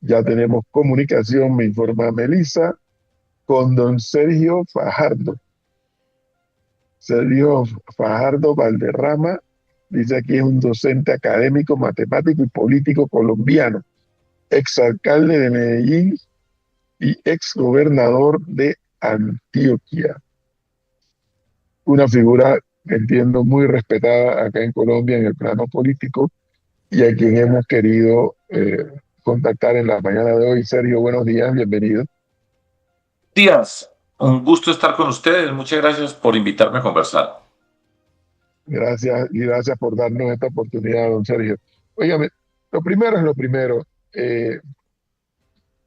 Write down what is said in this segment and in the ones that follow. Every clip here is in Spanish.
Ya tenemos comunicación, me informa Melissa, con don Sergio Fajardo. Sergio Fajardo Valderrama, dice aquí es un docente académico, matemático y político colombiano, exalcalde de Medellín y exgobernador de Antioquia. Una figura, entiendo, muy respetada acá en Colombia en el plano político y a quien hemos querido contactar en la mañana de hoy. Sergio, buenos días, bienvenido. Díaz, un gusto estar con ustedes. Muchas gracias por invitarme a conversar. Gracias y gracias por darnos esta oportunidad, don Sergio. Óigame, lo primero es lo primero. Eh,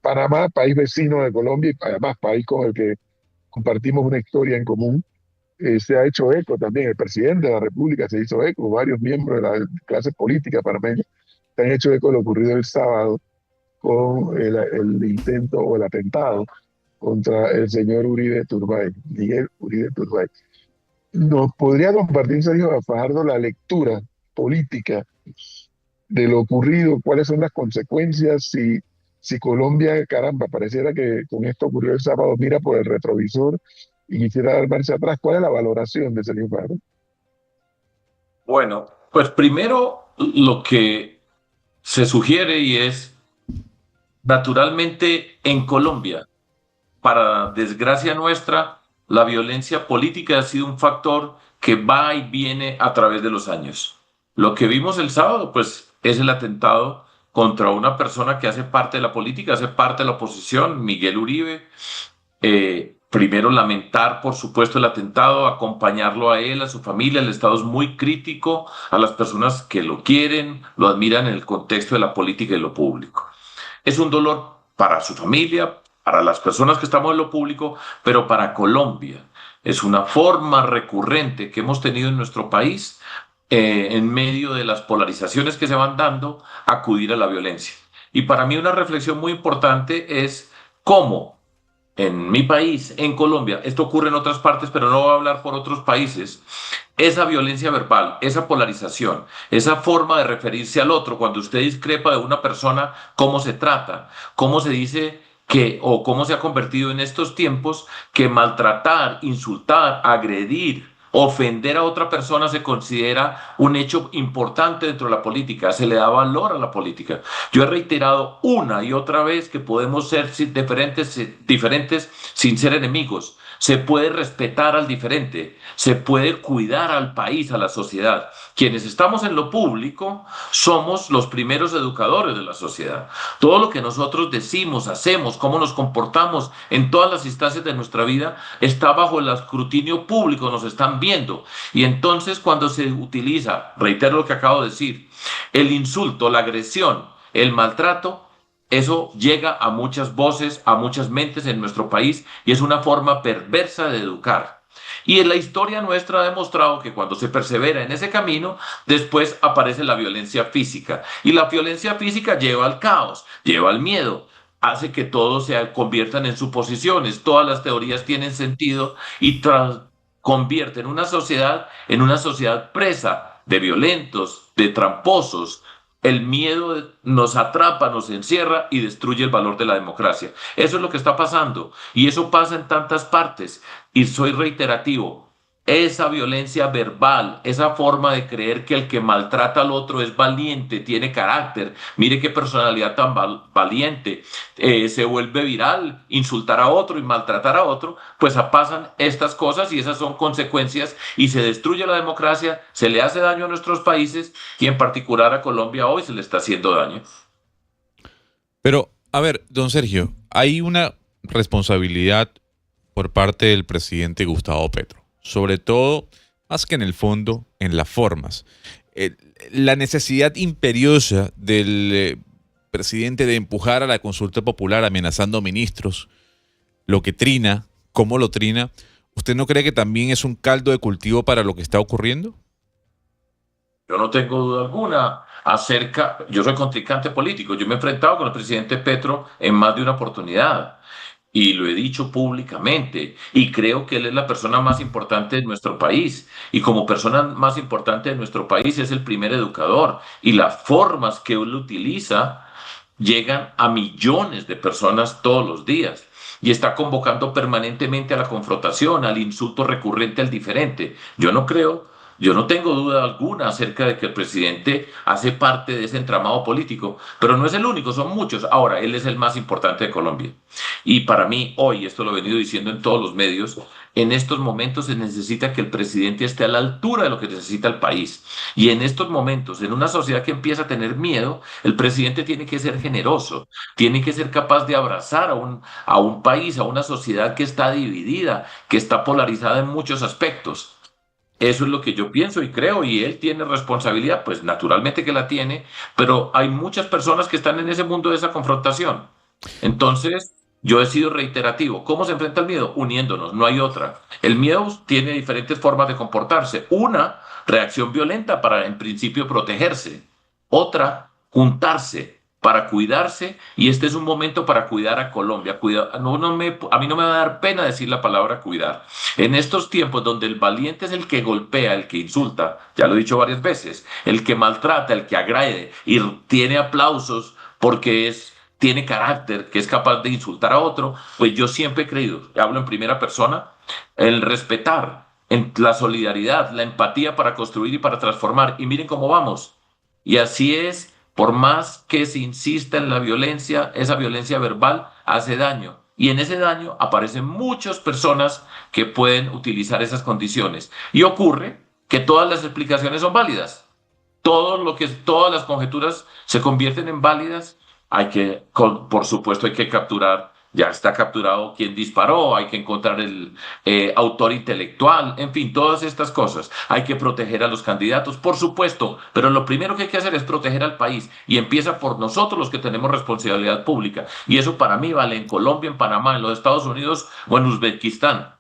Panamá, país vecino de Colombia y además país con el que compartimos una historia en común, se ha hecho eco también. El presidente de la República se hizo eco, varios miembros de la clase política panameña se han hecho eco de lo ocurrido el sábado con el intento o el atentado contra el señor Uribe Turbay, Miguel Uribe Turbay. ¿Nos podría compartir, Sergio Fajardo, la lectura política de lo ocurrido? ¿Cuáles son las consecuencias? Si Colombia, caramba, pareciera que con esto ocurrió el sábado, mira por el retrovisor y quisiera dar marcha atrás. ¿Cuál es la valoración de Sergio Fajardo? Bueno, pues primero lo que se sugiere y es, naturalmente en Colombia, para desgracia nuestra, la violencia política ha sido un factor que va y viene a través de los años. Lo que vimos el sábado, pues, es el atentado contra una persona que hace parte de la política, hace parte de la oposición, Miguel Uribe. Primero lamentar, por supuesto, el atentado, acompañarlo a él, a su familia. El Estado es muy crítico a las personas que lo quieren, lo admiran en el contexto de la política y lo público. Es un dolor para su familia, para las personas que estamos en lo público, pero para Colombia. Es una forma recurrente que hemos tenido en nuestro país, en medio de las polarizaciones que se van dando, acudir a la violencia. Y para mí una reflexión muy importante es cómo en mi país, en Colombia, esto ocurre en otras partes, pero no voy a hablar por otros países, esa violencia verbal, esa polarización, esa forma de referirse al otro, cuando usted discrepa de una persona, cómo se trata, cómo se dice que, o cómo se ha convertido en estos tiempos, que maltratar, insultar, agredir, ofender a otra persona se considera un hecho importante dentro de la política, se le da valor a la política. Yo he reiterado una y otra vez que podemos ser diferentes sin ser enemigos. Se puede respetar al diferente, se puede cuidar al país, a la sociedad. Quienes estamos en lo público somos los primeros educadores de la sociedad. Todo lo que nosotros decimos, hacemos, cómo nos comportamos en todas las instancias de nuestra vida está bajo el escrutinio público, nos están viendo. Y entonces cuando se utiliza, reitero lo que acabo de decir, el insulto, la agresión, el maltrato, eso llega a muchas voces, a muchas mentes en nuestro país y es una forma perversa de educar. Y en la historia nuestra ha demostrado que cuando se persevera en ese camino, después aparece la violencia física. Y la violencia física lleva al caos, lleva al miedo, hace que todos se conviertan en suposiciones, todas las teorías tienen sentido y convierten en una sociedad presa de violentos, de tramposos. El miedo nos atrapa, nos encierra y destruye el valor de la democracia. Eso es lo que está pasando y eso pasa en tantas partes. Y soy reiterativo, esa violencia verbal, esa forma de creer que el que maltrata al otro es valiente, tiene carácter, mire qué personalidad tan valiente, se vuelve viral, insultar a otro y maltratar a otro, pues pasan estas cosas y esas son consecuencias y se destruye la democracia, se le hace daño a nuestros países y en particular a Colombia hoy se le está haciendo daño. Pero, a ver, don Sergio, hay una responsabilidad por parte del presidente Gustavo Petro, sobre todo, más que en el fondo, en las formas. Eh, la necesidad imperiosa del presidente de empujar a la consulta popular amenazando ministros, lo que trina, cómo lo trina, ¿usted no cree que también es un caldo de cultivo para lo que está ocurriendo? Yo no tengo duda alguna yo soy contrincante político, yo me he enfrentado con el presidente Petro en más de una oportunidad y lo he dicho públicamente y creo que él es la persona más importante de nuestro país y como persona más importante de nuestro país es el primer educador y las formas que él utiliza llegan a millones de personas todos los días y está convocando permanentemente a la confrontación, al insulto recurrente al diferente. Yo no tengo duda alguna acerca de que el presidente hace parte de ese entramado político, pero no es el único, son muchos. Ahora, él es el más importante de Colombia. Y para mí, hoy, esto lo he venido diciendo en todos los medios, en estos momentos se necesita que el presidente esté a la altura de lo que necesita el país. Y en estos momentos, en una sociedad que empieza a tener miedo, el presidente tiene que ser generoso, tiene que ser capaz de abrazar a un país, a una sociedad que está dividida, que está polarizada en muchos aspectos. Eso es lo que yo pienso y creo, y él tiene responsabilidad, pues naturalmente que la tiene, pero hay muchas personas que están en ese mundo de esa confrontación. Entonces, yo he sido reiterativo. ¿Cómo se enfrenta el miedo? Uniéndonos, no hay otra. El miedo tiene diferentes formas de comportarse. Una, reacción violenta para, en principio, protegerse. Otra, juntarse para cuidarse, y este es un momento para cuidar a Colombia. A mí no me va a dar pena decir la palabra cuidar. En estos tiempos donde el valiente es el que golpea, el que insulta, ya lo he dicho varias veces, el que maltrata, el que agrede y tiene aplausos porque tiene carácter, que es capaz de insultar a otro, pues yo siempre he creído, hablo en primera persona, el respetar, en la solidaridad, la empatía para construir y para transformar. Y miren cómo vamos. Y así es, por más que se insista en la violencia, esa violencia verbal hace daño. Y en ese daño aparecen muchas personas que pueden utilizar esas condiciones. Y ocurre que todas las explicaciones son válidas. Todas las conjeturas se convierten en válidas. Por supuesto, hay que capturar, ya está capturado quien disparó, hay que encontrar el autor intelectual, en fin, todas estas cosas. Hay que proteger a los candidatos, por supuesto, pero lo primero que hay que hacer es proteger al país y empieza por nosotros los que tenemos responsabilidad pública. Y eso para mí vale en Colombia, en Panamá, en los Estados Unidos o en Uzbekistán.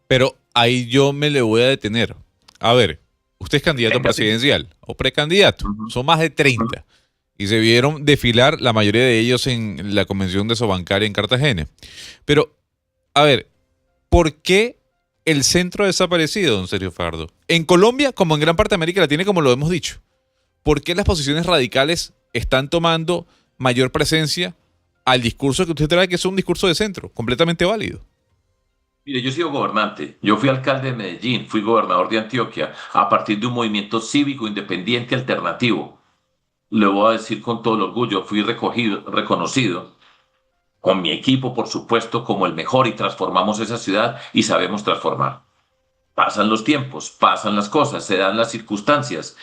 Pero ahí yo me le voy a detener. A ver, usted es candidato Venga, sí. presidencial o precandidato. Ujú, Son más de ujú. 30. Y se vieron desfilar la mayoría de ellos en la convención de Sobancaria en Cartagena. Pero, a ver, ¿por qué el centro ha desaparecido, don Sergio Fajardo? En Colombia, como en gran parte de América Latina, como lo hemos dicho. ¿Por qué las posiciones radicales están tomando mayor presencia al discurso que usted trae, que es un discurso de centro, completamente válido? Mire, yo he sido gobernante, yo fui alcalde de Medellín, fui gobernador de Antioquia a partir de un movimiento cívico independiente alternativo. Le voy a decir con todo el orgullo, fui reconocido con mi equipo, por supuesto, como el mejor y transformamos esa ciudad y sabemos transformar. Pasan los tiempos, pasan las cosas, se dan las circunstancias,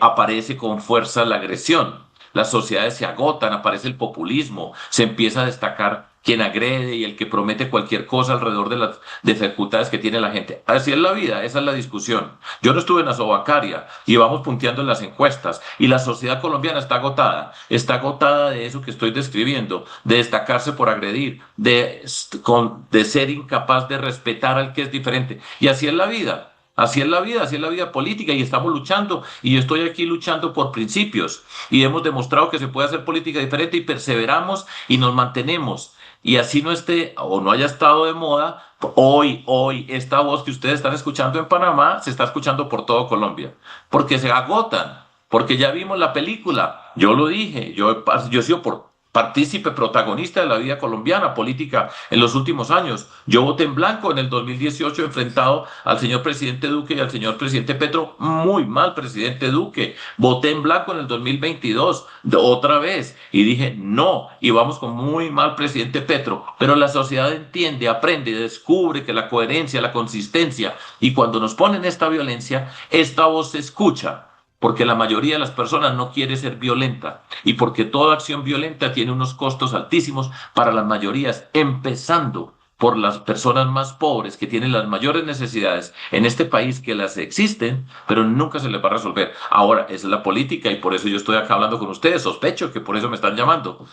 aparece con fuerza la agresión, las sociedades se agotan, aparece el populismo, se empieza a destacar quien agrede y el que promete cualquier cosa alrededor de las dificultades que tiene la gente. Así es la vida, esa es la discusión. Yo no estuve en la sobancaria y vamos punteando en las encuestas y la sociedad colombiana está agotada de eso que estoy describiendo, de destacarse por agredir, de ser incapaz de respetar al que es diferente. Y así es la vida. Así es la vida, así es la vida política y estamos luchando y yo estoy aquí luchando por principios y hemos demostrado que se puede hacer política diferente y perseveramos y nos mantenemos y así no esté o no haya estado de moda, hoy esta voz que ustedes están escuchando en Panamá se está escuchando por todo Colombia porque se agotan, porque ya vimos la película, yo lo dije, yo he sido partícipe protagonista de la vida colombiana política en los últimos años. Yo voté en blanco en el 2018 enfrentado al señor presidente Duque y al señor presidente Petro. Muy mal, presidente Duque. Voté en blanco en el 2022 otra vez y dije no. Y vamos con muy mal presidente Petro. Pero la sociedad entiende, aprende, descubre que la coherencia, la consistencia y cuando nos ponen esta violencia, esta voz se escucha porque la mayoría de las personas no quiere ser violenta y porque toda acción violenta tiene unos costos altísimos para las mayorías, empezando por las personas más pobres que tienen las mayores necesidades en este país que las existen, pero nunca se les va a resolver. Ahora, esa es la política y por eso yo estoy acá hablando con ustedes, sospecho que por eso me están llamando.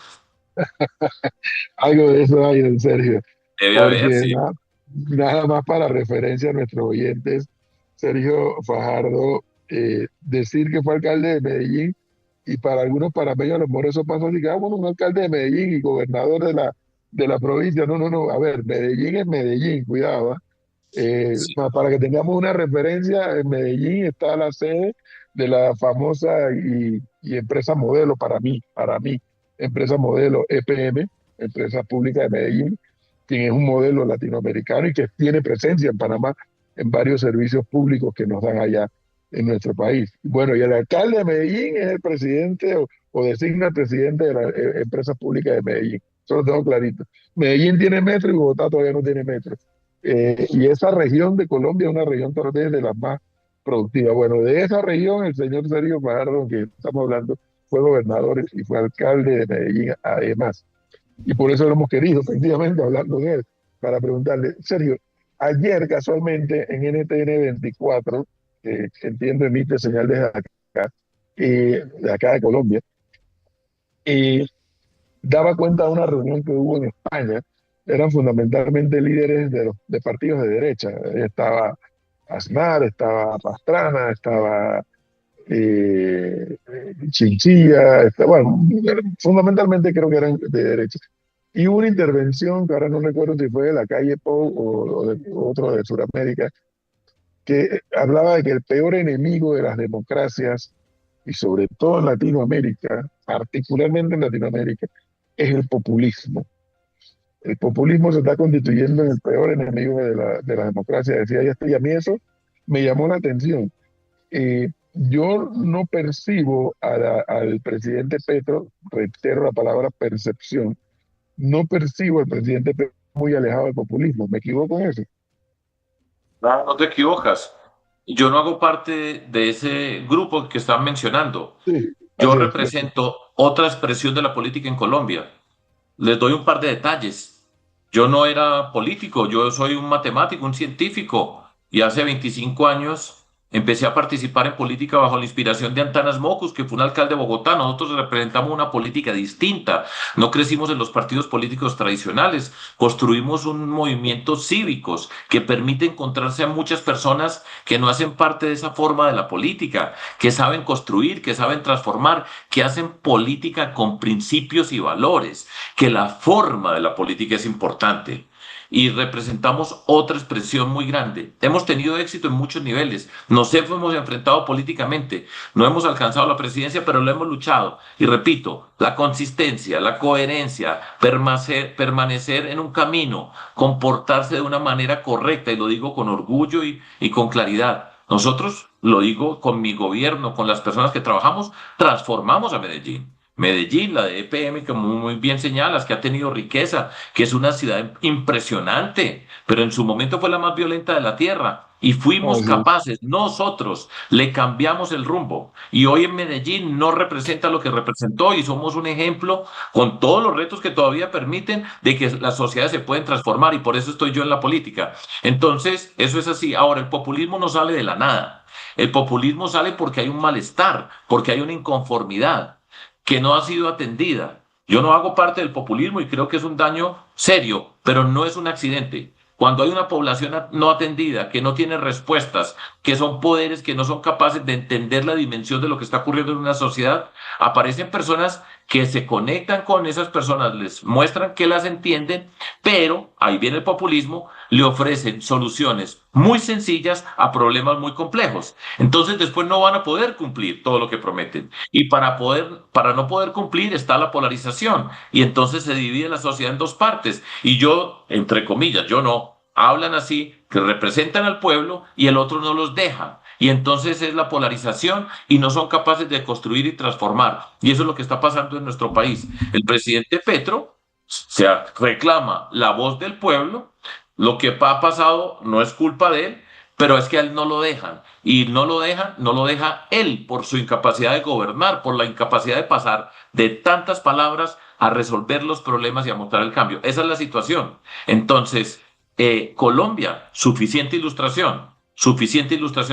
Algo de eso hay, don Sergio, Debe haber, porque sí. nada más para referencia a nuestros oyentes, Sergio Fajardo, decir que fue alcalde de Medellín y para algunos panameños a lo mejor eso pasó así, que bueno, un alcalde de Medellín y gobernador de la provincia. No, no, no, a ver, Medellín es Medellín, cuidado. Sí. Para que tengamos una referencia, en Medellín está la sede de la famosa y empresa modelo para mí, empresa modelo EPM, Empresa Pública de Medellín, quien es un modelo latinoamericano y que tiene presencia en Panamá en varios servicios públicos que nos dan allá en nuestro país. Bueno, y el alcalde de Medellín es el presidente o designa el presidente de la Empresa Pública de Medellín. Eso lo tengo clarito. Medellín tiene metro y Bogotá todavía no tiene metro. Y esa región de Colombia es una región tal vez de las más productivas. Bueno, de esa región el señor Sergio Fajardo, que estamos hablando, fue gobernador y fue alcalde de Medellín además. Y por eso lo hemos querido, efectivamente, hablando de él, para preguntarle, Sergio, ayer casualmente en NTN 24, que entiendo emite señal de acá de Colombia, daba cuenta de una reunión que hubo en España. Eran fundamentalmente líderes de partidos de derecha. Estaba Aznar, estaba Pastrana, estaba Chinchilla, bueno, fundamentalmente creo que eran de derecha. Y hubo una intervención, que ahora no recuerdo si fue de la calle Pou o de otro de Sudamérica, que hablaba de que el peor enemigo de las democracias, y sobre todo en Latinoamérica, particularmente en Latinoamérica, es el populismo. El populismo se está constituyendo en el peor enemigo de la democracia, decía ella, y a mí eso me llamó la atención. Yo no percibo al presidente Petro, reitero la palabra percepción, no percibo al presidente Petro muy alejado del populismo. ¿Me equivoco en eso? No, no te equivocas. Yo no hago parte de ese grupo que están mencionando. Sí, Yo así es. represento otra expresión de la política en Colombia. Les doy un par de detalles. Yo no era político, yo soy un matemático, un científico, y hace 25 años empecé a participar en política bajo la inspiración de Antanas Mocus, que fue un alcalde de Bogotá. Nosotros representamos una política distinta. No crecimos en los partidos políticos tradicionales, construimos un movimiento cívicos que permite encontrarse a muchas personas que no hacen parte de esa forma de la política, que saben construir, que saben transformar, que hacen política con principios y valores, que la forma de la política es importante. Y representamos otra expresión muy grande. Hemos tenido éxito en muchos niveles, nos hemos enfrentado políticamente, no hemos alcanzado la presidencia, pero lo hemos luchado. Y repito, la consistencia, la coherencia, permanecer en un camino, comportarse de una manera correcta, y lo digo con orgullo y con claridad. Nosotros, lo digo con mi gobierno, con las personas que trabajamos, transformamos a Medellín. Medellín, la de EPM, como muy bien señalas, que ha tenido riqueza, que es una ciudad impresionante, pero en su momento fue la más violenta de la tierra. Y fuimos Así es. capaces, nosotros, le cambiamos el rumbo. Y hoy en Medellín no representa lo que representó y somos un ejemplo con todos los retos que todavía permiten de que las sociedades se pueden transformar, y por eso estoy yo en la política. Entonces, eso es así. Ahora, el populismo no sale de la nada. El populismo sale porque hay un malestar, porque hay una inconformidad que no ha sido atendida. Yo no hago parte del populismo y creo que es un daño serio, pero no es un accidente. Cuando hay una población no atendida, que no tiene respuestas, que son poderes que no son capaces de entender la dimensión de lo que está ocurriendo en una sociedad, aparecen personas que se conectan con esas personas, les muestran que las entienden, pero ahí viene el populismo, le ofrecen soluciones muy sencillas a problemas muy complejos. Entonces después no van a poder cumplir todo lo que prometen. Y para no poder cumplir está la polarización. Y entonces se divide la sociedad en dos partes. Y yo, entre comillas, yo no, hablan así, que representan al pueblo y el otro no los deja. Y entonces es la polarización y no son capaces de construir y transformar. Y eso es lo que está pasando en nuestro país. El presidente Petro se reclama la voz del pueblo. Lo que ha pasado no es culpa de él, pero es que a él no lo dejan. Y no lo deja él por su incapacidad de gobernar, por la incapacidad de pasar de tantas palabras a resolver los problemas y a mostrar el cambio. Esa es la situación. Entonces, Colombia, suficiente ilustración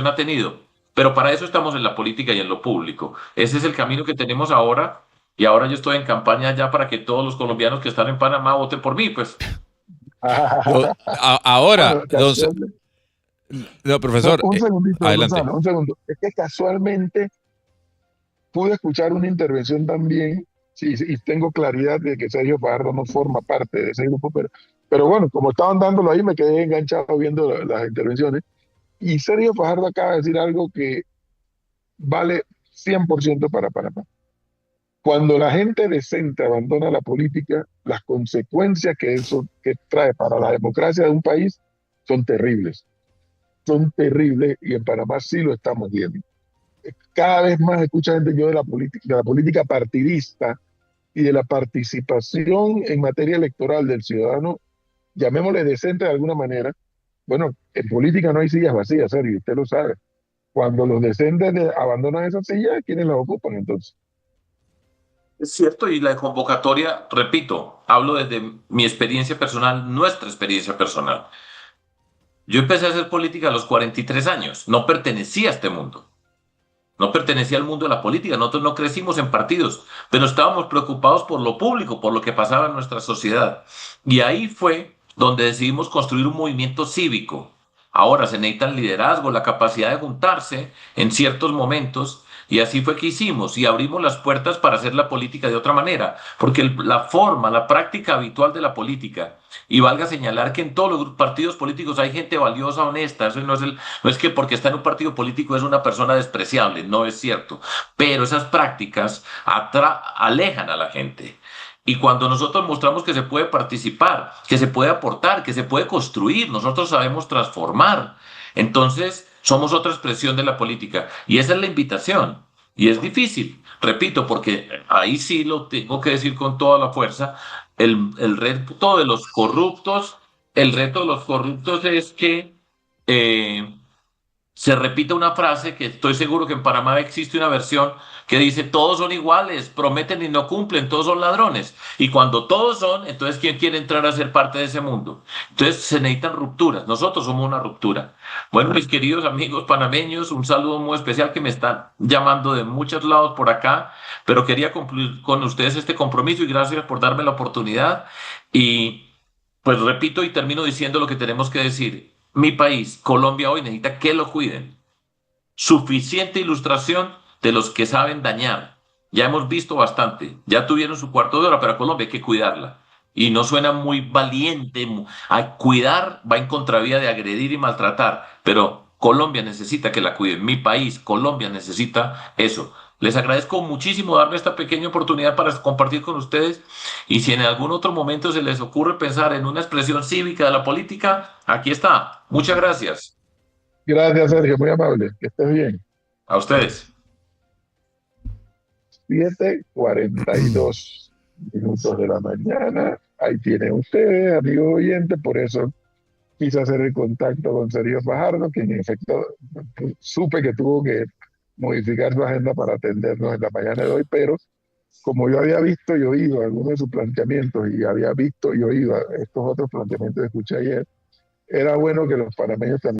ha tenido, pero para eso estamos en la política y en lo público. Ese es el camino que tenemos ahora, y ahora yo estoy en campaña ya para que todos los colombianos que están en Panamá voten por mí, pues. Ahora, Bueno, casualmente, no, no, profesor, un segundito, adelante. Gonzalo, un segundo. Es que casualmente pude escuchar una intervención también, sí, sí, y tengo claridad de que Sergio Fajardo no forma parte de ese grupo, pero bueno, como estaban dándolo ahí, me quedé enganchado viendo las intervenciones. Y Sergio Fajardo acaba de decir algo que vale 100% para Panamá. Cuando la gente decente abandona la política, las consecuencias que eso que trae para la democracia de un país son terribles. Son terribles y en Panamá sí lo estamos viendo. Cada vez más escucha gente yo de la política partidista y de la participación en materia electoral del ciudadano, llamémosle decente de alguna manera. Bueno, en política no hay sillas vacías, Sergio, usted lo sabe. Cuando los decentes abandonan esas sillas, ¿quiénes las ocupan entonces? Es cierto, y la convocatoria, repito, hablo desde mi experiencia personal, nuestra experiencia personal. Yo empecé a hacer política a los 43 años, no pertenecía a este mundo. No pertenecía al mundo de la política, nosotros no crecimos en partidos, pero estábamos preocupados por lo público, por lo que pasaba en nuestra sociedad. Y ahí fue donde decidimos construir un movimiento cívico. Ahora se necesita el liderazgo, la capacidad de juntarse en ciertos momentos, y así fue que hicimos, y abrimos las puertas para hacer la política de otra manera, porque la forma, la práctica habitual de la política, y valga señalar que en todos los partidos políticos hay gente valiosa, honesta, eso no es que porque está en un partido político es una persona despreciable, no es cierto. Pero esas prácticas alejan a la gente. Y cuando nosotros mostramos que se puede participar, que se puede aportar, que se puede construir, nosotros sabemos transformar. Entonces, somos otra expresión de la política. Y esa es la invitación. Y es difícil, repito, porque ahí sí lo tengo que decir con toda la fuerza. El reto de los corruptos, el reto de los corruptos es que eh, se repite una frase que estoy seguro que en Panamá existe una versión que dice todos son iguales, prometen y no cumplen, todos son ladrones. Y cuando todos son, entonces ¿quién quiere entrar a ser parte de ese mundo? Entonces se necesitan rupturas, nosotros somos una ruptura. Bueno, mis queridos amigos panameños, un saludo muy especial que me están llamando de muchos lados por acá, pero quería cumplir con ustedes este compromiso y gracias por darme la oportunidad. Y pues repito y termino diciendo lo que tenemos que decir. Mi país, Colombia, hoy necesita que lo cuiden. Suficiente ilustración de los que saben dañar. Ya hemos visto bastante. Ya tuvieron su cuarto de hora, pero a Colombia hay que cuidarla. Y no suena muy valiente. A cuidar va en contravía de agredir y maltratar. Pero Colombia necesita que la cuiden. Mi país, Colombia, necesita eso. Les agradezco muchísimo darme esta pequeña oportunidad para compartir con ustedes. Y si en algún otro momento se les ocurre pensar en una expresión cívica de la política, aquí está. Muchas gracias. Gracias, Sergio, muy amable. Que estés bien. A ustedes. 7:42 de la mañana. Ahí tienen ustedes, amigos oyentes, por eso quise hacer el contacto con Sergio Fajardo, que en efecto supe que tuvo que modificar su agenda para atendernos en la mañana de hoy, pero como yo había visto y oído algunos de sus planteamientos y había visto y oído estos otros planteamientos que escuché ayer, era bueno que los panameños también